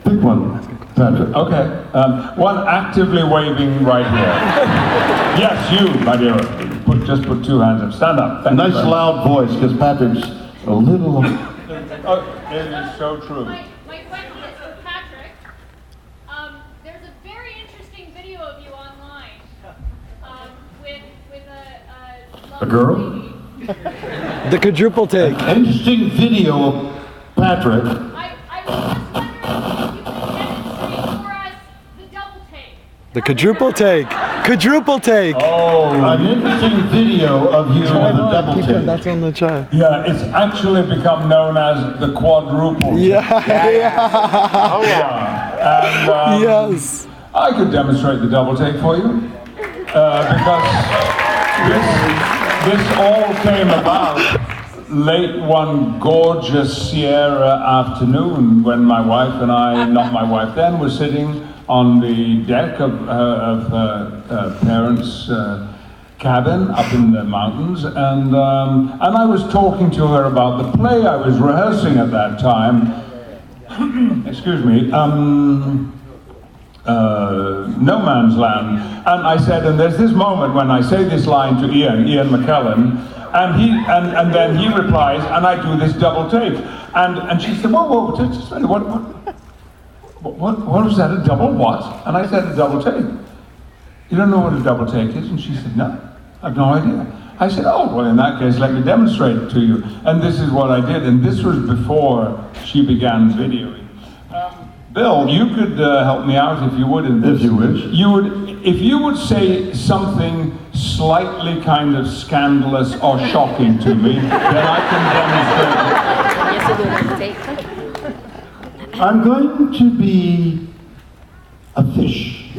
Pick one, Patrick. Okay, one actively waving right here. Yes, you, my dear. Just put two hands up. Stand up. Thank Nice loud voice, because Patrick's a little... Oh, it is so true. My question is for Patrick. There's a very interesting video of you online with A girl? lady. The quadruple take. Interesting video of Patrick. I was just wondering if you could demonstrate for us the double take. The quadruple take. Quadruple take. Oh, An interesting video of you with a double take. That's on the chart. yeah, it's actually become known as the quadruple. Yeah. Oh, yeah. And, Yes. I could demonstrate the double take for you, because this all came about late one gorgeous Sierra afternoon when my wife and I, not my wife then, were sitting on the deck of parents' cabin up in the mountains, and I was talking to her about the play I was rehearsing at that time. Excuse me. No Man's Land, and I said, and there's this moment when I say this line to Ian McKellen, and then he replies, and I do this double take, and she said, whoa, just a minute, what was that, a double what? And I said, a double take. You don't know what a double take is? And she said, no, I have no idea. I said, oh, well, in that case, let me demonstrate it to you. And this is what I did, and this was before she began videoing. Bill, you could help me out if you would in this. If you wish. If you would say something slightly kind of scandalous or shocking to me, then I can demonstrate. I'm going to be a fish.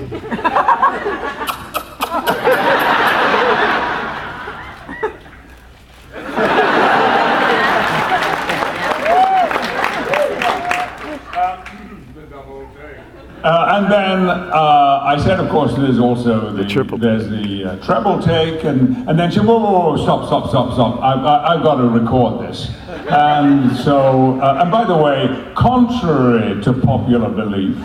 And then I said, of course, there's also the treble take, and then she said, whoa, stop. I've got to record this. And so, and by the way, contrary to popular belief,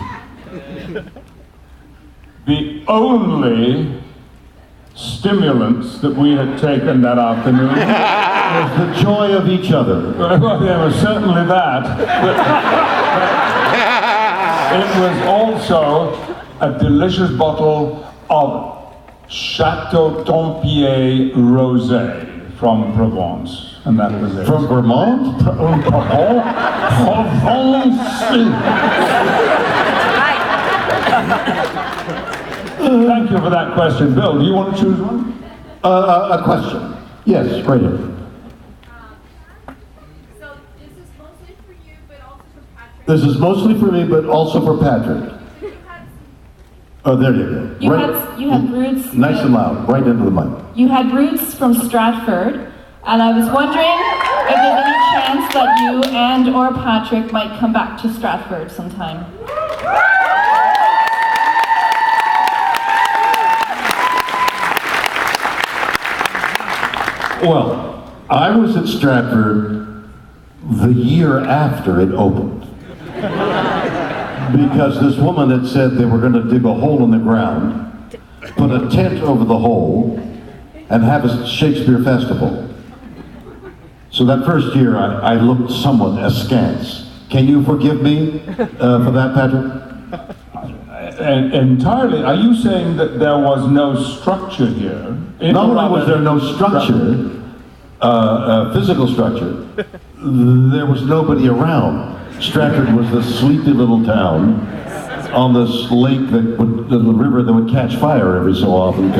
the only stimulants that we had taken that afternoon was the joy of each other. Well, there was certainly that. It was also a delicious bottle of Chateau Tempier Rosé from Provence, and that was it. From Vermont? Provence. Thank you for that question, Bill. Do you want to choose one? A question. Yes, right here. This is mostly for me, but also for Patrick. Oh, there you go. You had roots. Nice and loud, right into the mic. You had roots from Stratford, and I was wondering if there's any chance that you and or Patrick might come back to Stratford sometime. Well, I was at Stratford the year after it opened. Because this woman had said they were going to dig a hole in the ground, put a tent over the hole, and have a Shakespeare festival. So that first year I looked somewhat askance. Can you forgive me for that, Patrick? Entirely. Are you saying that there was no structure here? Not only was there no structure, physical structure, there was nobody around. Stratford was this sleepy little town on this lake the river that would catch fire every so often.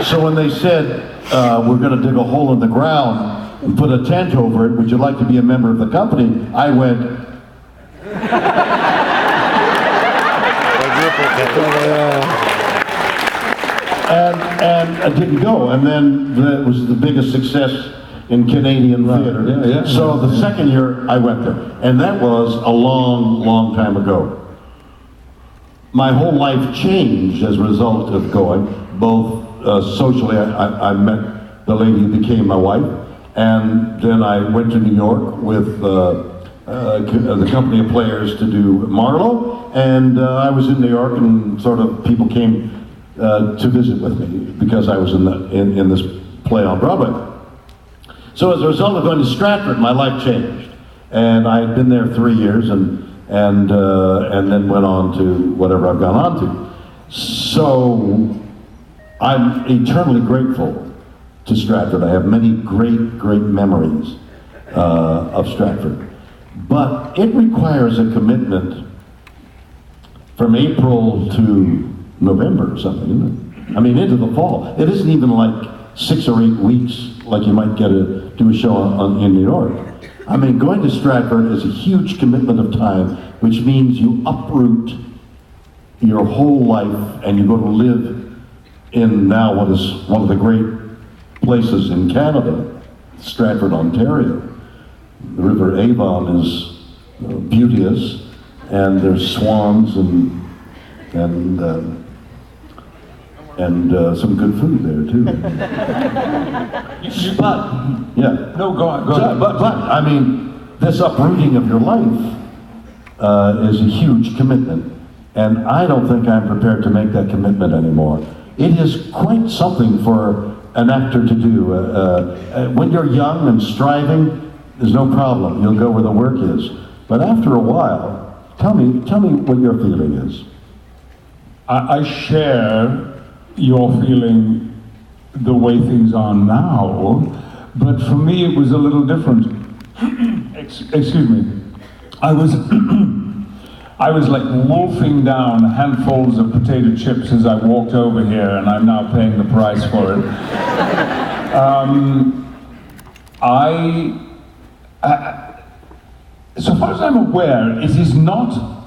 So when they said, we're going to dig a hole in the ground and put a tent over it, would you like to be a member of the company? I went, and I didn't go. And then it was the biggest success in Canadian theater. So the second year I went there, and that was a long, long time ago. My whole life changed as a result of going, both socially. I met the lady who became my wife, and then I went to New York with the company of players to do Marlowe, and I was in New York, and sort of people came to visit with me because I was in this play on Broadway. So as a result of going to Stratford, my life changed, and I had been there 3 years, and then went on to whatever I've gone on to. So I'm eternally grateful to Stratford. I have many great memories of Stratford. But it requires a commitment from April to November or something, isn't it? I mean, into the fall. It isn't even like 6 or 8 weeks like you might do a show in New York. I mean, going to Stratford is a huge commitment of time, which means you uproot your whole life and you go to live in now what is one of the great places in Canada, Stratford, Ontario. The River Avon is beauteous, and there's swans and some good food there too. But yeah, No, go on. Go ahead. but I mean, this uprooting of your life is a huge commitment, and I don't think I'm prepared to make that commitment anymore. It is quite something for an actor to do. When you're young and striving, there's no problem. You'll go where the work is. But after a while, tell me what your feeling is. I share your feeling the way things are now, but for me it was a little different. Excuse me. I was I was like wolfing down handfuls of potato chips as I walked over here, and I'm now paying the price for it. So far as I'm aware, it is not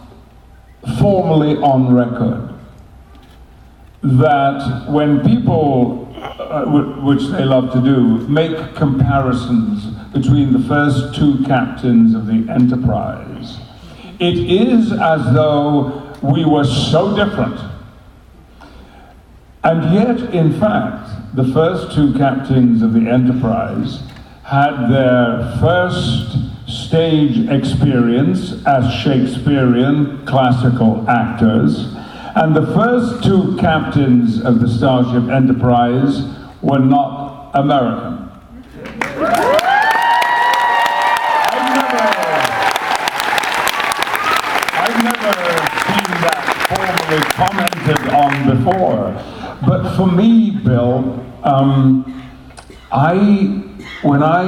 formally on record that when people, which they love to do, make comparisons between the first 2 captains of the Enterprise, it is as though we were so different. And yet, in fact, the first 2 captains of the Enterprise had their first stage experience as Shakespearean classical actors, and the first 2 captains of the Starship Enterprise were not American. I've never seen that formally commented on before. But for me, Bill, when I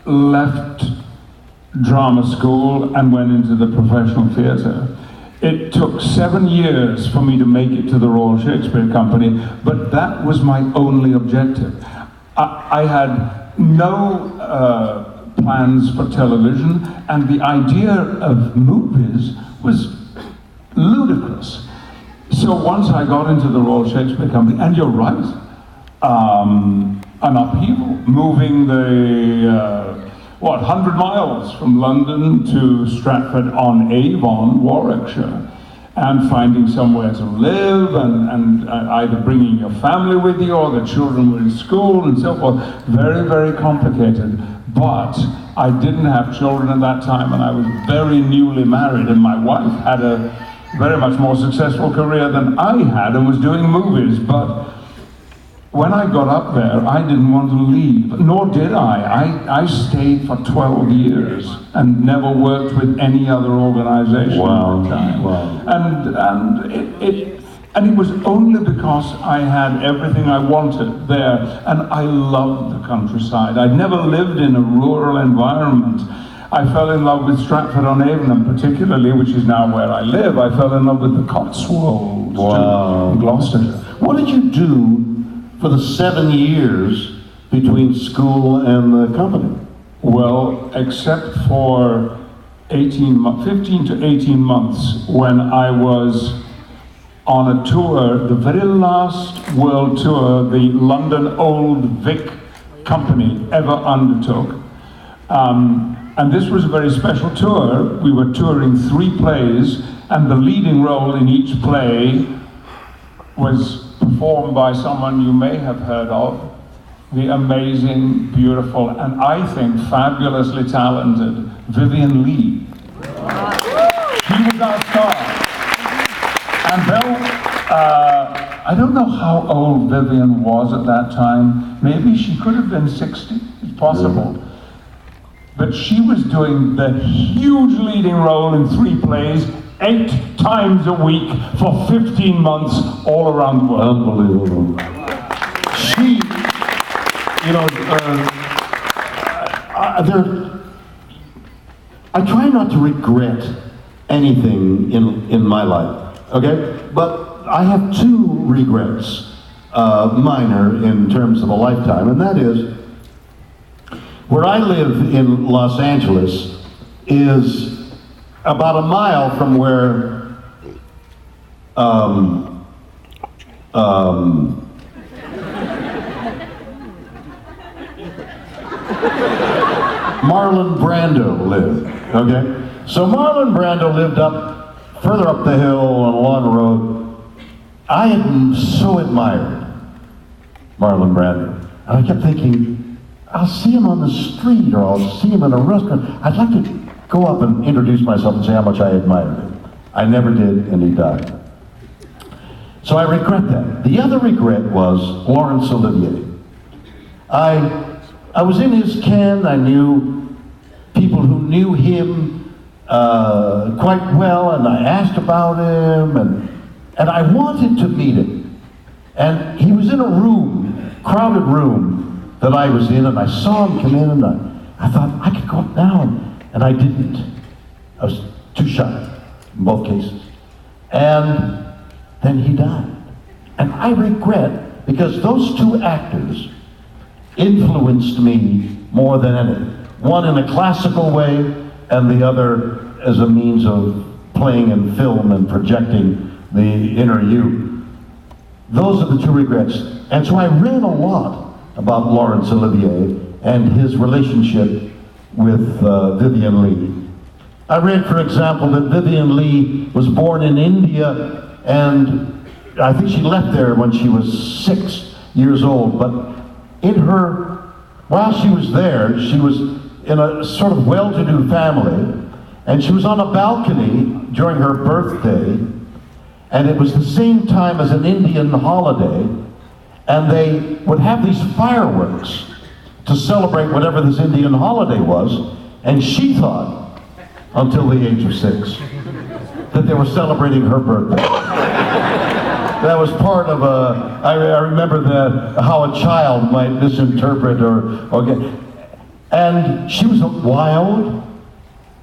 left drama school and went into the professional theatre, it took 7 years for me to make it to the Royal Shakespeare Company, but that was my only objective. I had no plans for television, and the idea of movies was ludicrous. So once I got into the Royal Shakespeare Company, and you're right, an upheaval, moving the 100 miles from London to Stratford-on-Avon, Warwickshire, and finding somewhere to live, and either bringing your family with you or the children were in school and so forth. Very, very complicated. But I didn't have children at that time, and I was very newly married, and my wife had a very much more successful career than I had and was doing movies. But when I got up there, I didn't want to leave, nor did I stayed for 12 years and never worked with any other organization at the time. Wow. And it was only because I had everything I wanted there, and I loved the countryside. I'd never lived in a rural environment. I fell in love with Stratford-on-Avon, and particularly, which is now where I live, I fell in love with the Cotswolds, Wow. in Gloucestershire. What did you do for the 7 years between school and the company? Well, except for 15 to 18 months when I was on a tour, the very last world tour the London Old Vic Company ever undertook. And this was a very special tour. We were touring 3 plays, and the leading role in each play was performed by someone you may have heard of, the amazing, beautiful, and I think fabulously talented Vivian Lee. He was our star. And I don't know how old Vivian was at that time. Maybe she could have been 60, it's possible. But she was doing the huge leading role in 3 plays, 8 times a week for 15 months all around the world. Unbelievable. She, you know, I try not to regret anything in my life, okay? But I have 2 regrets, minor in terms of a lifetime, and that is, where I live in Los Angeles is about a mile from where Marlon Brando lived, okay? So Marlon Brando lived further up the hill on along the road. I had so admired Marlon Brando. And I kept thinking, I'll see him on the street or I'll see him in a restaurant. I'd like to go up and introduce myself and say how much I admired him. I never did, and he died. So I regret that. The other regret was Laurence Olivier. I was in his ken. I knew people who knew him quite well, and I asked about him, and I wanted to meet him. And he was in a room, crowded room, that I was in, and I saw him come in, and I thought, I could go up now, and I didn't. I was too shy in both cases. And then he died. And I regret, because those 2 actors influenced me more than any. One in a classical way, and the other as a means of playing in film and projecting the inner you. Those are the 2 regrets. And so I read a lot about Laurence Olivier and his relationship with Vivian Leigh. I read, for example, that Vivian Leigh was born in India, and I think she left there when she was 6 years old, but while she was there, she was in a sort of well-to-do family, and she was on a balcony during her birthday, and it was the same time as an Indian holiday, and they would have these fireworks to celebrate whatever this Indian holiday was, and she thought, until the age of 6, that they were celebrating her birthday. That was part of I remember how a child might misinterpret or get, and she was a wild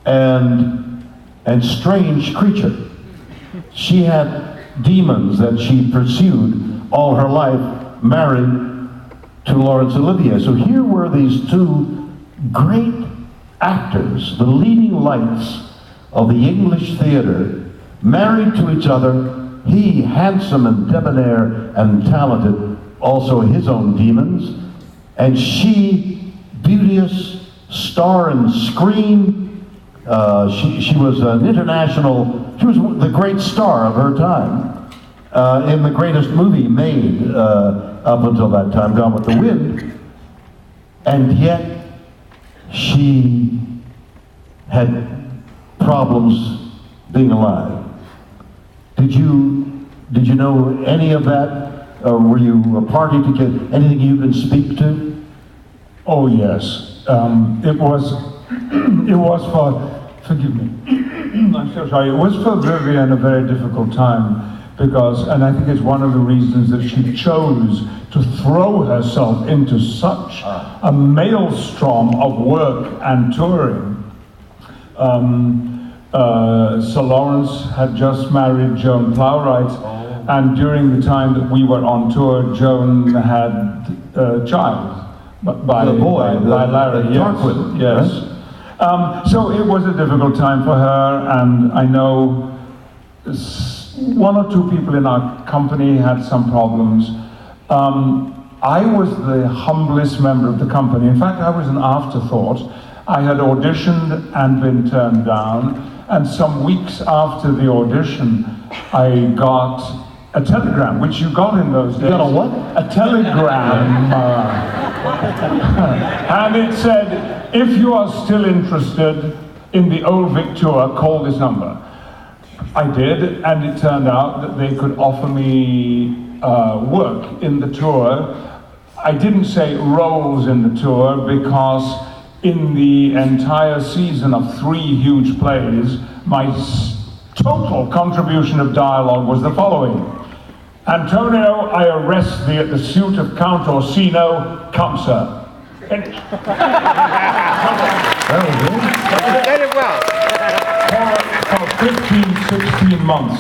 and strange creature. She had demons that she pursued all her life, married to Laurence Olivier. So here were these 2 great actors, the leading lights of the English theater, married to each other. He, handsome and debonair and talented, also his own demons, and she, beauteous, star and scream. She was an international, she was the great star of her time. In the greatest movie made up until that time, Gone with the Wind, and yet she had problems being alive. Did you know any of that? Or were you a party to get anything you can speak to? Oh yes, it was for, forgive me, I'm so sorry, it was for Vivian a very difficult time. Because, and I think it's one of the reasons that she chose to throw herself into such a maelstrom of work and touring. Sir Laurence had just married Joan Plowright, and during the time that we were on tour, Joan had a child by Larry. Tarquin, yes. Right? So it was a difficult time for her, and I know 1 or 2 people in our company had some problems. I was the humblest member of the company. In fact, I was an afterthought. I had auditioned and been turned down, and some weeks after the audition, I got a telegram, which you got in those days. You got a what? A telegram. And it said, if you are still interested in the old Vic tour, call this number. I did, and it turned out that they could offer me work in the tour. I didn't say roles in the tour because in the entire season of 3 huge plays, my total contribution of dialogue was the following. Antonio, I arrest thee at the suit of Count Orsino, come sir. Finish. That was it. You did it well. For 15, 16 months.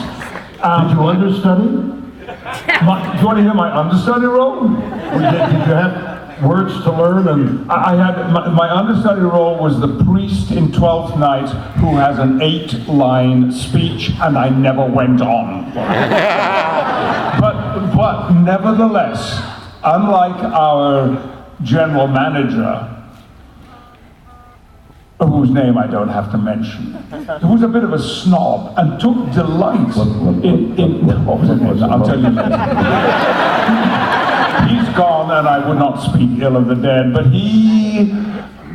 Did you understudy? Do you want to hear my understudy role? Did you have words to learn? And I had, my understudy role was the priest in Twelfth Night who has an 8-line speech, and I never went on. But nevertheless, unlike our general manager, whose name I don't have to mention, who was a bit of a snob and took delight in what was his name? I'll tell you later. He's gone, and I would not speak ill of the dead, but he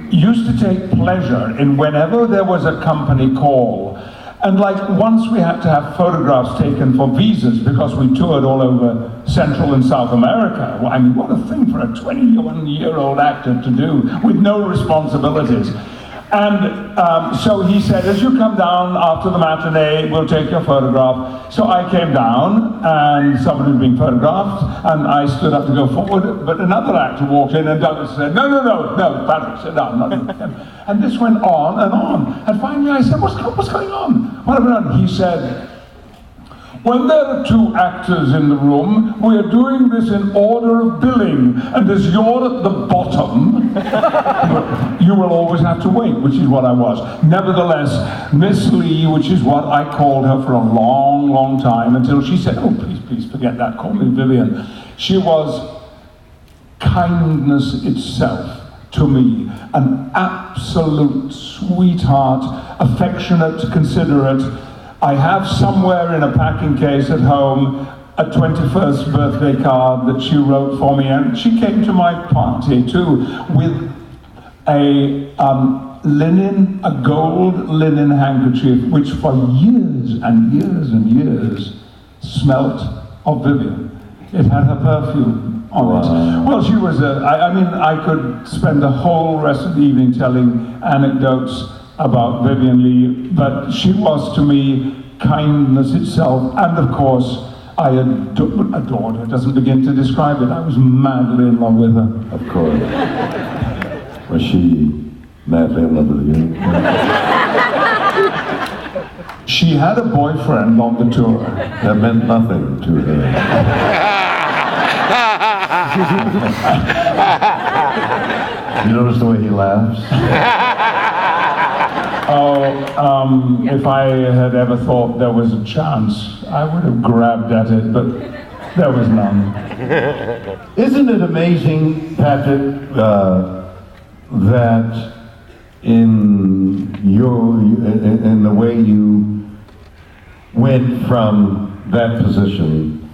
used to take pleasure in whenever there was a company call. And like once we had to have photographs taken for visas because we toured all over Central and South America. Well, I mean, what a thing for a 21-year-old actor to do with no responsibilities. And so he said, as you come down after the matinee, we'll take your photograph. So I came down, and somebody was being photographed, and I stood up to go forward, but another actor walked in, and Douglas said, no, Patrick said, no, I'm not doing it. And this went on, and finally I said, what's going on? What have I done? He said, when there are 2 actors in the room, we are doing this in order of billing, and as you're at the bottom, you will always have to wait, which is what I was. Nevertheless, Miss Lee, which is what I called her for a long, long time, until she said, oh, please forget that, call me Vivian. She was kindness itself to me, an absolute sweetheart, affectionate, considerate. I have somewhere in a packing case at home a 21st birthday card that she wrote for me, and she came to my party too with a gold linen handkerchief, which for years and years and years smelt of Vivian. It had her perfume on it. Well, she was I mean, I could spend the whole rest of the evening telling anecdotes about Vivian Lee, but she was to me kindness itself, and of course, I adored her. It doesn't begin to describe it. I was madly in love with her. of course. Was she madly in love with you? She had a boyfriend on the tour. That meant nothing to her. You notice the way he laughs? If I had ever thought there was a chance, I would have grabbed at it, but there was none. Isn't it amazing, Patrick, that in the way you went from that position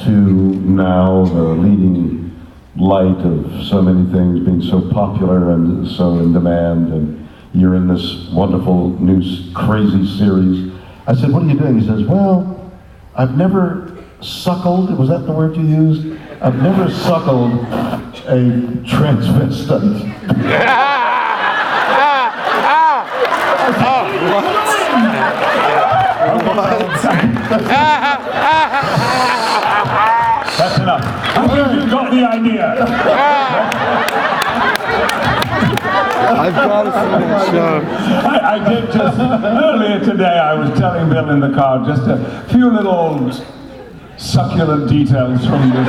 to now the leading light of so many things, being so popular and so in demand, and you're in this wonderful new crazy series. I said, what are you doing? He says, well, I've never suckled, was that the word you used? I've never suckled a transvestite. That's enough. I think you got the idea. I've got to finish. I did just, earlier today I was telling Bill in the car just a few little succulent details from this.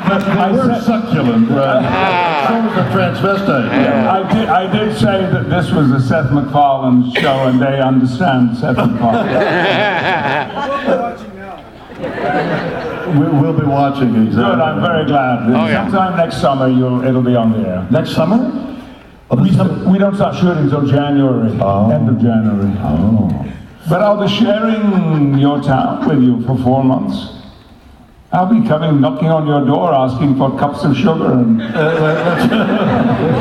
They were succulent, right? So was the transvestite. I did say that this was a Seth MacFarlane show, and they understand Seth MacFarlane. We'll be watching, exactly. Good, I'm very glad. Sometime next summer it'll be on the air. Next summer? We don't start shooting until January, end of January. Oh. But I'll be sharing your town with you for 4 months. I'll be coming, knocking on your door, asking for cups of sugar and That's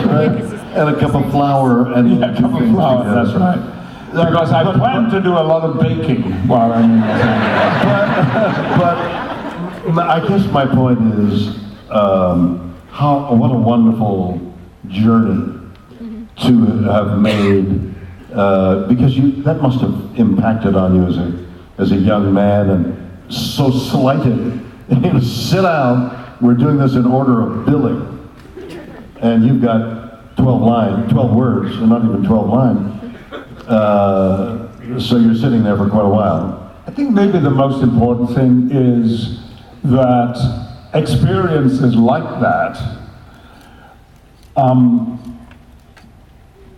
right. And a cup of flour and a cup of flour. That's right. Because I plan to do a lot of baking while I'm in Los Angeles. but I guess my point is, what a wonderful journey to have made, because that must have impacted on you as a young man, and so slighted. You sit down, we're doing this in order of billing, and you've got 12 words, and not even 12 lines. So you're sitting there for quite a while. I think maybe the most important thing is that experiences like that,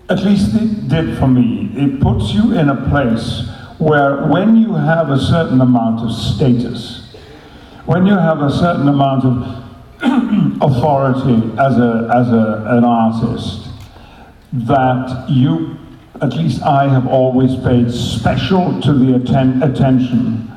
at least it did for me, it puts you in a place where when you have a certain amount of status, when you have a certain amount of authority as an artist, that you, at least I have always paid special to the attention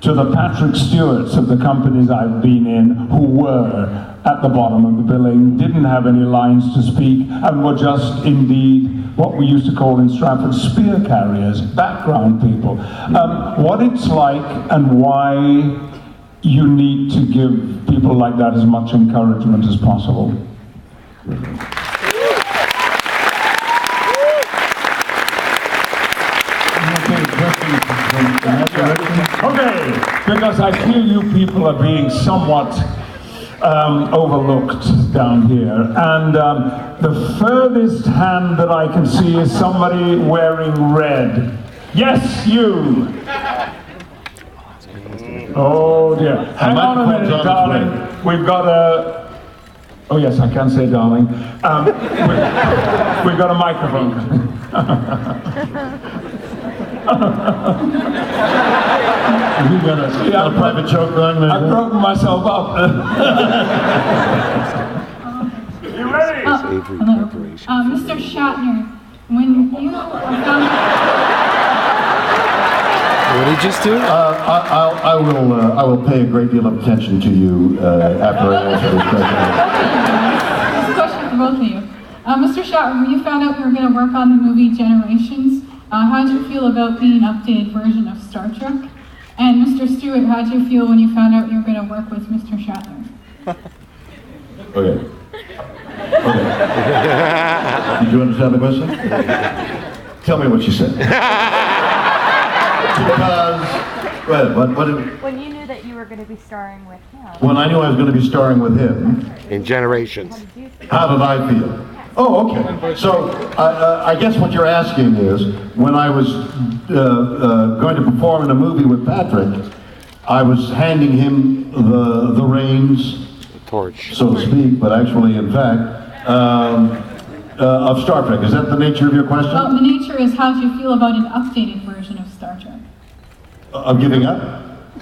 to the Patrick Stewarts of the companies I've been in, who were at the bottom of the billing, didn't have any lines to speak, and were just indeed what we used to call in Stratford spear carriers, background people. What it's like and why you need to give people like that as much encouragement as possible. Okay, because I feel you people are being somewhat overlooked down here, and the furthest hand that I can see is somebody wearing red. Yes, you! Oh dear. Hang on a minute, darling. We've got a... Oh yes, I can say darling. We've got a microphone. You got a private joke going there? I've broken myself up. You ready? Hello. Mr. Shatner, when you found... What did you just do? I will pay a great deal of attention to you after I answer this question. This is a question for both of you. Mr. Shatner, when you found out you were going to work on the movie Generations, how did you feel about being an updated version of Star Trek? And Mr. Stewart, how did you feel when you found out you were going to work with Mr. Shatner? Okay. Did you understand the question? Tell me what you said. Because, when you knew that you were going to be starring with him. When I knew I was going to be starring with him, In Generations. how did I feel? Oh, okay. So I guess what you're asking is, when I was going to perform in a movie with Patrick, I was handing him the reins, Torch. so to speak, but actually, in fact, of Star Trek. Is that the nature of your question? Well, the nature is, how do you feel about an updated version of Star Trek? Of giving up?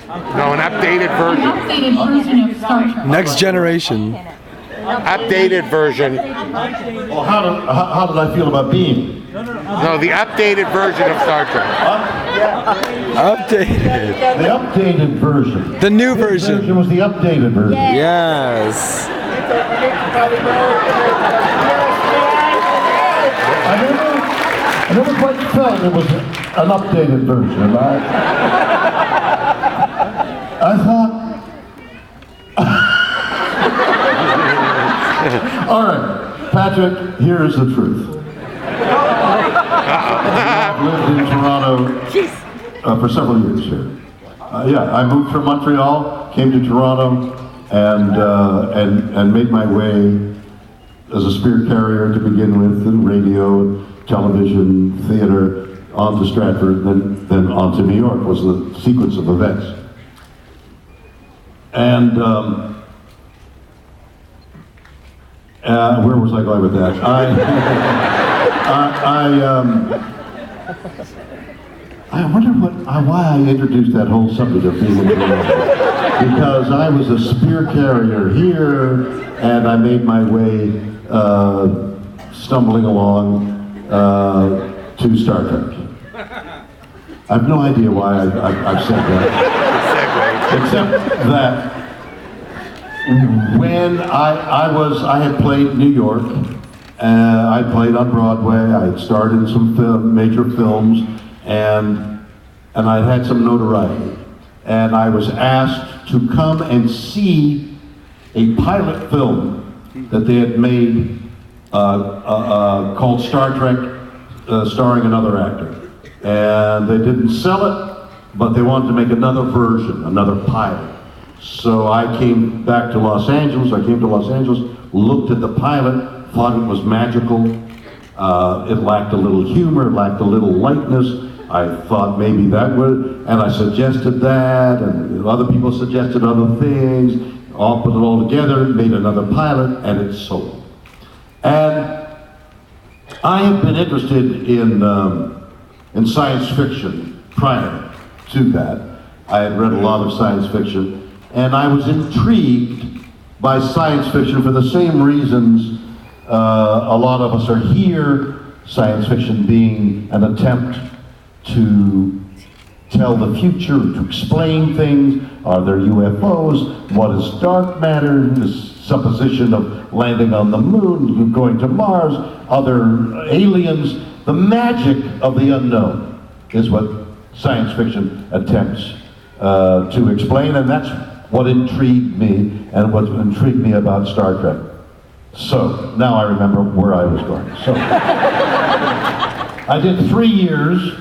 No, an updated An version. updated version of Star Trek. Next Generation. Updated version. Well, how did I feel about being? No, the updated version of Star Trek. Updated. The updated version. The new This version. was the updated version. Yes. I never quite felt it was an updated version. I thought, all right, Patrick, here is the truth. I've lived in Toronto for several years here. I moved from Montreal, came to Toronto, and made my way as a spear carrier to begin with, in radio, television, theater, on to Stratford, then on to New York was the sequence of events. And where was I going with that? I wonder why I introduced that whole subject of being in Toronto. Because I was a spear carrier here, and I made my way stumbling along to Star Trek. I have no idea why I've said that. Except that when I had played New York, I played on Broadway. I had starred in some major films, and I'd had some notoriety. And I was asked to come and see a pilot film that they had made called Star Trek, starring another actor. And they didn't sell it, but they wanted to make another version, another pilot. So I came back to Los Angeles. I came to Los Angeles, looked at the pilot, thought it was magical. It lacked a little humor, it lacked a little lightness. I thought maybe that would, and I suggested that, and other people suggested other things. All put it all together, made another pilot, and it sold. And I have been interested in science fiction prior to that. I had read a lot of science fiction, and I was intrigued by science fiction for the same reasons a lot of us are here, science fiction being an attempt to tell the future, to explain things. Are there UFOs? What is dark matter? This supposition of landing on the moon, going to Mars, other aliens. The magic of the unknown is what science fiction attempts to explain, and that's what intrigued me and what intrigued me about Star Trek. So, now I remember where I was going. So, I did 3 years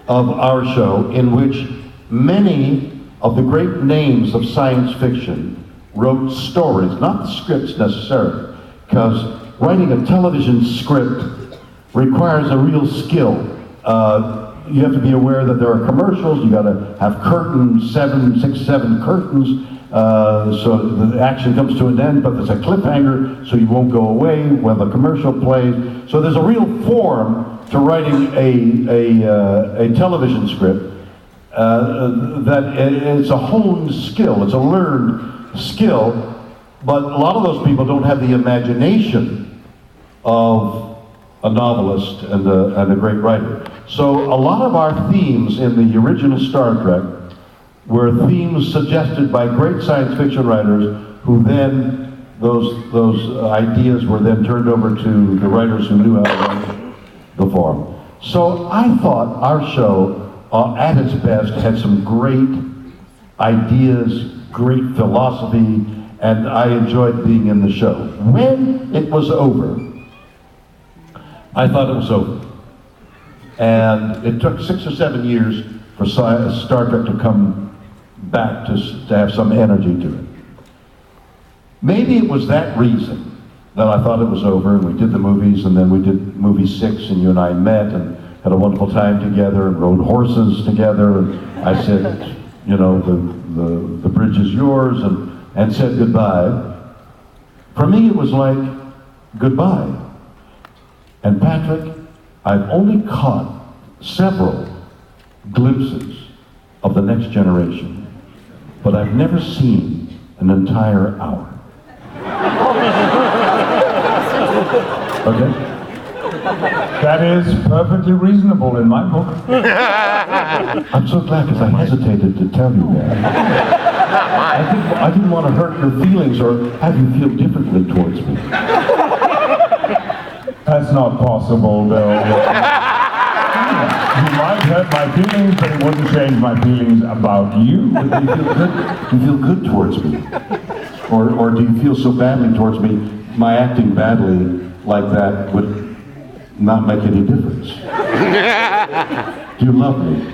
of our show in which many of the great names of science fiction wrote stories, not the scripts necessarily, because writing a television script requires a real skill. You have to be aware that there are commercials, you gotta have curtains, 7 curtains, so the action comes to an end, but there's a cliffhanger, so you won't go away when the commercial plays. So there's a real form to writing a television script that it's a honed skill, it's a learned skill, but a lot of those people don't have the imagination of a novelist and a great writer. So a lot of our themes in the original Star Trek were themes suggested by great science fiction writers who then, those ideas were then turned over to the writers who knew how to write the form. So I thought our show, at its best, had some great ideas, great philosophy, and I enjoyed being in the show. When it was over, I thought it was over. And it took 6 or 7 years for Star Trek to come back to have some energy to it. Maybe it was that reason that I thought it was over, and we did the movies, and then we did movie 6, and you and I met and had a wonderful time together and rode horses together, and I said, you know, the bridge is yours, and said goodbye. For me, it was like goodbye. And Patrick, I've only caught several glimpses of the next generation, but I've never seen an entire hour. Okay? That is perfectly reasonable in my book. I'm so glad, because I hesitated to tell you that. I didn't want to hurt your feelings or have you feel differently towards me. That's not possible, Bill. You might hurt my feelings, but it wouldn't change my feelings about you. But do you feel good towards me? Or do you feel so badly towards me, my acting badly like that would not make any difference? Do you love me?